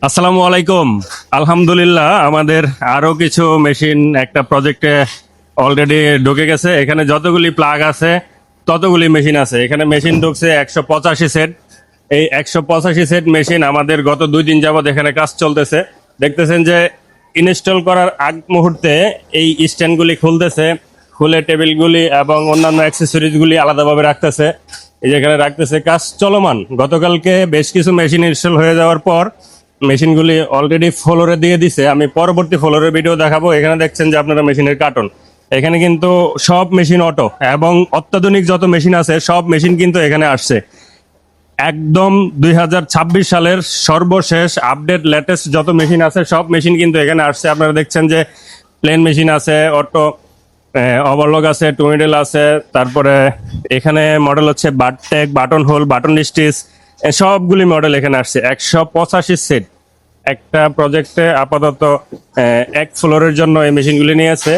আসসালামু আলাইকুম। আলহামদুলিল্লাহ, আমাদের আরো কিছু মেশিন একটা প্রজেক্টে অলরেডি ঢুকে গেছে। এখানে যতগুলি প্লাগ আছে ততগুলি মেশিন আছে। এখানে মেশিন ঢুকছে 185 সেট। এই 185 সেট মেশিন আমাদের গত 2 দিন যাবৎ এখানে কাজ চলতেছে। দেখতেছেন যে ইনস্টল করার আগ মুহূর্তে এই স্ট্যান্ডগুলি খুলতেছে, খুলে টেবিলগুলি এবং অন্যান্য অ্যাক্সেসরিজগুলি আলাদাভাবে রাখতেছে। এই যেখানে রাখতেছে, কাজ চলমান। গতকালকে বেশ কিছু মেশিন ইনস্টল হয়ে যাওয়ার পর মেশিনগুলি অলরেডি ফ্লোরে দিয়ে দিছে। আমি পরবর্তী ফ্লোরের ভিডিও দেখাবো। এখানে দেখছেন যে আপনারা মেশিনের কার্টন। এখানে কিন্তু সব মেশিন অটো এবং অত্যাধুনিক যত মেশিন আছে সব মেশিন কিন্তু এখানে আসছে। একদম 2026 সালের সর্বশেষ আপডেট লেটেস্ট যত মেশিন আছে সব মেশিন কিন্তু এখানে আসছে। আপনারা দেখছেন যে প্লেন মেশিন আছে, অটো ওভারলক আছে, টুইডেল আছে, তারপরে এখানে মডেল হচ্ছে বাটটেক, বাটন হোল, বাটন স্টিচ, সবগুলি মডেল এখানে আসছে। 185 সেট একটা প্রজেক্টে আপাতত এক ফ্লোরের জন্য এই মেশিনগুলি নিয়েছে।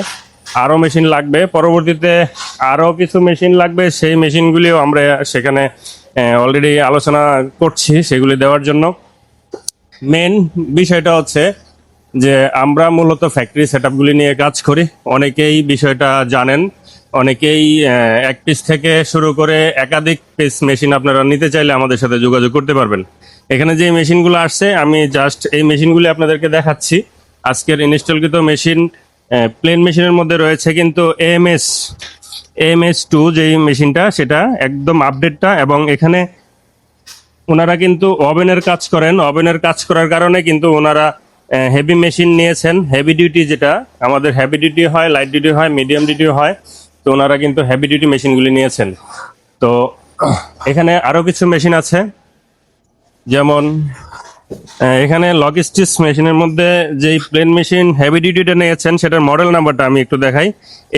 আরও মেশিন লাগবে, পরবর্তীতে আরও কিছু মেশিন লাগবে। সেই মেশিনগুলিও আমরা সেখানে অলরেডি আলোচনা করছি সেগুলি দেওয়ার জন্য। মেন বিষয়টা হচ্ছে যে আমরা মূলত ফ্যাক্টরি সেটআপগুলি নিয়ে কাজ করি। অনেকেই বিষয়টা জানেন, অনেকেই এক পিস থেকে শুরু করে একাধিক পিস মেশিন আপনারা নিতে চাইলে আমাদের সাথে যোগাযোগ করতে পারবেন। এখানে যে মেশিনগুলো আসছে আমি জাস্ট এই মেশিনগুলি আপনাদেরকে দেখাচ্ছি। আজকের ইনস্টলকৃত মেশিন প্লেন মেশিনের মধ্যে রয়েছে কিন্তু এএমএস 2 যেই মেশিনটা সেটা একদম আপডেটটা, এবং এখানে ওনারা কিন্তু ওভেনের কাজ করেন। ওভেনের কাজ করার কারণে কিন্তু ওনারা হেভি মেশিন নিয়েছেন। হেভি ডিউটি, যেটা আমাদের হেভি ডিউটি হয়, লাইট ডিউটি হয়, মিডিয়াম ডিউটি হয়, তো ওনারা কিন্তু হেভি ডিউটি মেশিনগুলি নিয়েছেন। তো এখানে আরও কিছু মেশিন আছে, যেমন এখানে লজিস্টিক্স মেশিনের মধ্যে যেই প্লেন মেশিন হেভি ডিউটিটা নিয়েছেন সেটার মডেল নাম্বারটা আমি একটু দেখাই।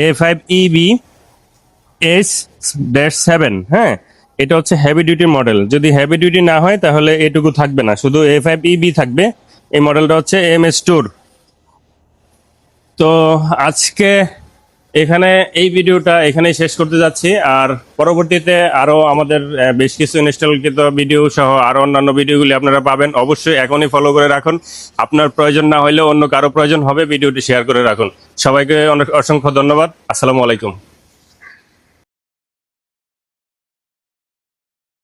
A5EB-S-7। হ্যাঁ, এটা হচ্ছে হেভি ডিউটি মডেল। যদি হেভি ডিউটি না হয় তাহলে এটুকু থাকবে না, শুধু A5EB থাকবে। এই মডেলটা হচ্ছে AMS2। তো আজকে এখানে এই ভিডিওটা এখানেই শেষ করতে যাচ্ছি। আর পরবর্তীতে আরও আমাদের বেশ কিছু ইনস্টলকৃত ভিডিও সহ আরও অন্যান্য ভিডিওগুলি আপনারা পাবেন। অবশ্যই এখনই ফলো করে রাখুন। আপনার প্রয়োজন না হলেও অন্য কারো প্রয়োজন হবে, ভিডিওটি শেয়ার করে রাখুন। সবাইকে অনেক অসংখ্য ধন্যবাদ। আসসালামু আলাইকুম।